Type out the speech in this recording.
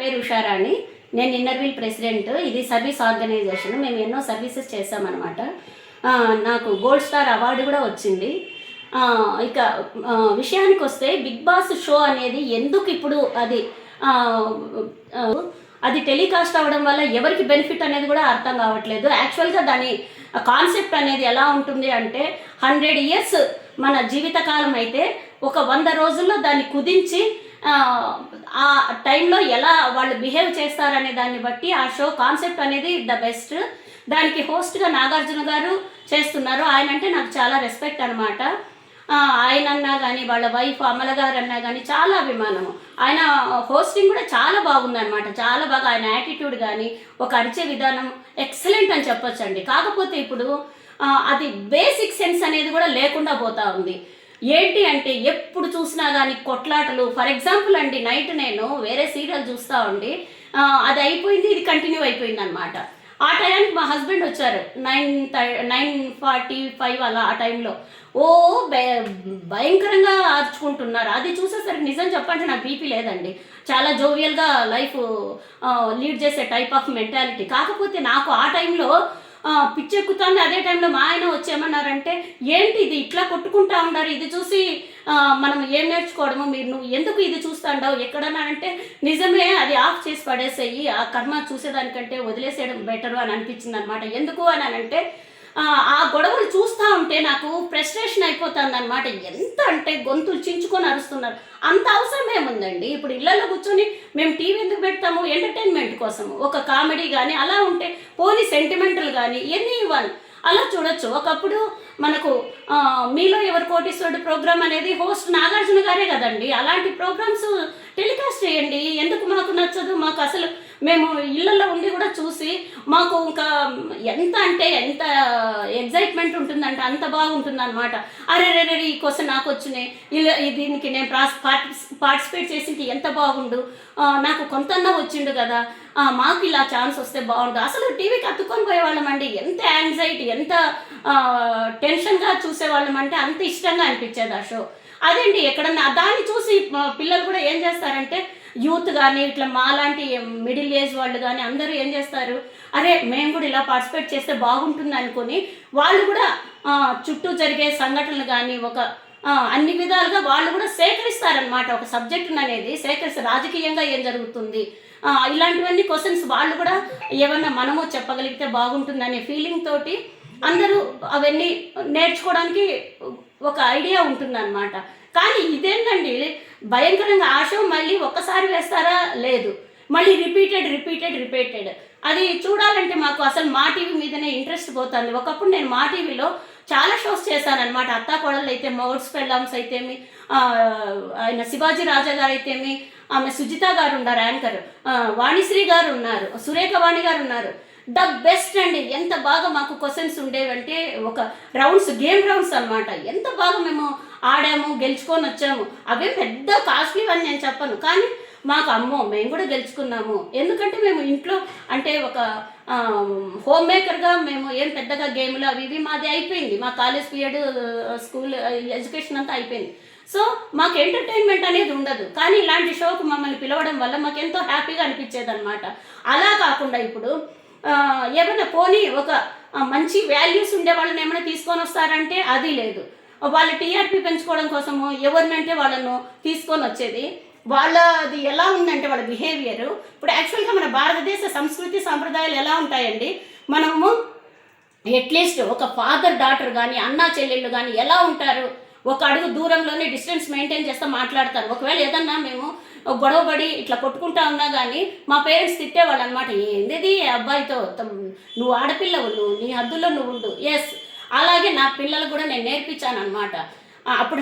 పేరు ఉషారాణి. నేను Inner Wheel president. ఇది సర్వీస్ ఆర్గనైజేషన్. మేము ఎన్నో సర్వీసెస్ చేసామన్నమాట. నాకు గోల్డ్ స్టార్ అవార్డు కూడా వచ్చింది. ఇక విషయానికి వస్తే బిగ్ బాస్ షో అనేది ఎందుకు ఇప్పుడు అది టెలికాస్ట్ అవ్వడం వల్ల ఎవరికి బెనిఫిట్ అనేది కూడా అర్థం కావట్లేదు. యాక్చువల్గా దాని కాన్సెప్ట్ అనేది ఎలా ఉంటుంది అంటే 100 years మన జీవితకాలం అయితే ఒక 100 రోజుల్లో దాన్ని కుదించి ఆ టైంలో ఎలా వాళ్ళు బిహేవ్ చేస్తారనే దాన్ని బట్టి ఆ షో కాన్సెప్ట్ అనేది ద బెస్ట్. దానికి హోస్ట్గా నాగార్జున గారు చేస్తున్నారు. ఆయన అంటే నాకు చాలా రెస్పెక్ట్ అనమాట. ఆయన అన్నా కానీ వాళ్ళ వైఫ్ అమల గారు అన్నా కానీ చాలా అభిమానము. ఆయన హోస్టింగ్ కూడా చాలా బాగుందన్నమాట. చాలా బాగా ఆయన యాటిట్యూడ్ కానీ ఒక అరిచే విధానం ఎక్సలెంట్ అని చెప్పొచ్చండి. కాకపోతే ఇప్పుడు అది బేసిక్ సెన్స్ అనేది కూడా లేకుండా పోతా ఉంది. ఏంటి అంటే ఎప్పుడు చూసినా కానీ కొట్లాటలు. ఫర్ ఎగ్జాంపుల్ అండి, నైట్ నేను వేరే సీరియల్ చూస్తూ ఉండి అది అయిపోయింది, ఇది కంటిన్యూ అయిపోయింది అనమాట. ఆ టైంకి మా హస్బెండ్ వచ్చారు 9:45 అలా. ఆ టైంలో భయంకరంగా ఆర్చుకుంటున్నారు. అది చూసేసరికి నిజం చెప్పండి నాకు బీపీ లేదండి. చాలా జోవియల్గా లైఫ్ లీడ్ చేసే టైప్ ఆఫ్ మెంటాలిటీ. కాకపోతే నాకు ఆ టైంలో పిచ్చెక్కుతుంది. అదే టైంలో మా ఆయన వచ్చేమన్నారంటే, ఏంటి ఇది ఇట్లా కొట్టుకుంటా ఉన్నారు, ఇది చూసి మనం ఏం నేర్చుకోవడము, నువ్వు ఎందుకు ఇది చూస్తాండావు ఎక్కడన్నా అంటే, నిజమే అది ఆఫ్ చేసి పడేసేయి, ఆ కర్మ చూసేదానికంటే వదిలేసేయడం బెటరు అని అనిపించింది అనమాట. ఎందుకు అని అంటే ఆ గొడవలు చూస్తూ ఉంటే నాకు ఫ్రస్ట్రేషన్ అయిపోతుంది అనమాట. ఎంత అంటే గొంతులు చించుకొని అరుస్తున్నారు. అంత అవసరం ఏముందండి? ఇప్పుడు ఇళ్లలో కూర్చొని మేము టీవీ ఎందుకు పెడతాము? ఎంటర్టైన్మెంట్ కోసము. ఒక కామెడీ కానీ అలా ఉంటే పోనీ సెంటిమెంటల్ కానీ ఎనీ వన్ అలా చూడొచ్చు. ఒకప్పుడు మనకు మీలో ఎవరు కోటీశ్వరుడు ప్రోగ్రామ్ అనేది హోస్ట్ నాగార్జున గారే కదండి. అలాంటి ప్రోగ్రామ్స్ టెలికాస్ట్ చేయండి. ఎందుకు మాకు నచ్చదు? మాకు అసలు మేము ఇళ్ళల్లో ఉండి కూడా చూసి మాకు ఇంకా ఎంత అంటే ఎంత ఎగ్జైట్మెంట్ ఉంటుందంటే అంత బాగుంటుంది అనమాట. అరే రే ఈ క్వశ్చన్ నాకు వచ్చినాయి, దీనికి నేను పార్టిసిపేట్ చేసింది ఎంత బాగుండు, నాకు కొంతన్నా వచ్చిండు కదా, మాకు ఇలా ఛాన్స్ వస్తే బాగుండు. అసలు టీవీకి అతుక్కొని పోయేవాళ్ళం అండి. ఎంత యాంగ్జైటీ, ఎంత టెన్షన్గా చూసేవాళ్ళం అంటే అంత ఇష్టంగా అనిపించేది ఆ షో. అదేంటి ఎక్కడన్నా దాన్ని చూసి పిల్లలు కూడా ఏం చేస్తారంటే, యూత్ కానీ ఇట్లా మాలాంటి మిడిల్ ఏజ్ వాళ్ళు కానీ అందరూ ఏం చేస్తారు, అరే మేము కూడా ఇలా పార్టిసిపేట్ చేస్తే బాగుంటుంది అనుకొని వాళ్ళు కూడా చుట్టూ జరిగే సంఘటనలు కానీ ఒక అన్ని విధాలుగా వాళ్ళు కూడా సేకరిస్తారనమాట. ఒక సబ్జెక్టును అనేది సేకరిస్తారు. రాజకీయంగా ఏం జరుగుతుంది, ఇలాంటివన్నీ క్వశ్చన్స్ వాళ్ళు కూడా ఏమన్నా మనము చెప్పగలిగితే బాగుంటుందనే ఫీలింగ్ తోటి అందరూ అవన్నీ నేర్చుకోవడానికి ఒక ఐడియా ఉంటుందన్నమాట. కానీ ఇదేంటండి భయంకరంగా ఆ షో మళ్ళీ ఒక్కసారి వేస్తారా? లేదు, మళ్ళీ రిపీటెడ్. అది చూడాలంటే మాకు అసలు మా టీవీ మీదనే ఇంట్రెస్ట్ పోతుంది. ఒకప్పుడు నేను మా టీవీలో చాలా షోస్ చేశానన్నమాట. అత్తాకోడళ్ళు అయితే, మౌడ్స్ పెళ్ళామ్స్ అయితేమి, ఆయన శివాజీ రాజా గారు అయితేమి, ఆమె సుజిత గారు ఉన్నారు యాంకర్, వాణిశ్రీ గారు ఉన్నారు, సురేఖ వాణి గారు ఉన్నారు. ద బెస్ట్ అండి. ఎంత బాగా మాకు క్వశ్చన్స్ ఉండేవంటే ఒక గేమ్ రౌండ్స్ అనమాట. ఎంత బాగా మేము ఆడాము, గెలుచుకొని వచ్చాము. అవే పెద్ద కాస్ట్లీ అని నేను చెప్పను, కానీ మాకు అమ్మో మేము కూడా గెలుచుకున్నాము. ఎందుకంటే మేము ఇంట్లో అంటే ఒక హోమ్ మేకర్గా మేము ఏం పెద్దగా గేములు అవి ఇవి మాది అయిపోయింది. మా కాలేజ్ పీరియడ్, స్కూల్ ఎడ్యుకేషన్ అంతా అయిపోయింది. సో మాకు ఎంటర్టైన్మెంట్ అనేది ఉండదు. కానీ ఇలాంటి షోకు మమ్మల్ని పిలవడం వల్ల మాకు ఎంతో హ్యాపీగా అనిపించేది అనమాట. అలా కాకుండా ఇప్పుడు ఏమైనా పోనీ ఒక మంచి వాల్యూస్ ఉండే వాళ్ళని ఏమైనా తీసుకొని వస్తారంటే అది లేదు. వాళ్ళ టీఆర్పీ పెంచుకోవడం కోసము ఎవరినంటే వాళ్ళను తీసుకొని వచ్చేది. వాళ్ళది ఎలా ఉందంటే వాళ్ళ బిహేవియర్. ఇప్పుడు యాక్చువల్గా మన భారతదేశ సంస్కృతి సాంప్రదాయాలు ఎలా ఉంటాయండి, మనము అట్లీస్ట్ ఒక ఫాదర్ డాటర్ కానీ అన్నా చెల్లెళ్ళు కానీ ఎలా ఉంటారు, ఒక అడుగు దూరంలోనే డిస్టెన్స్ మెయింటైన్ చేస్తూ మాట్లాడతారు. ఒకవేళ ఏదన్నా మేము గొడవపడి ఇట్లా కొట్టుకుంటా ఉన్నా కానీ మా పేరెంట్స్ తిట్టేవాళ్ళు అనమాట. ఏంది అబ్బాయితో, నువ్వు ఆడపిల్లవు, నువ్వు నీ హద్దుల్లో నువ్వు ఉండు. ఎస్, అలాగే నా పిల్లలు కూడా నేను నేర్పించాను అనమాట. అప్పుడు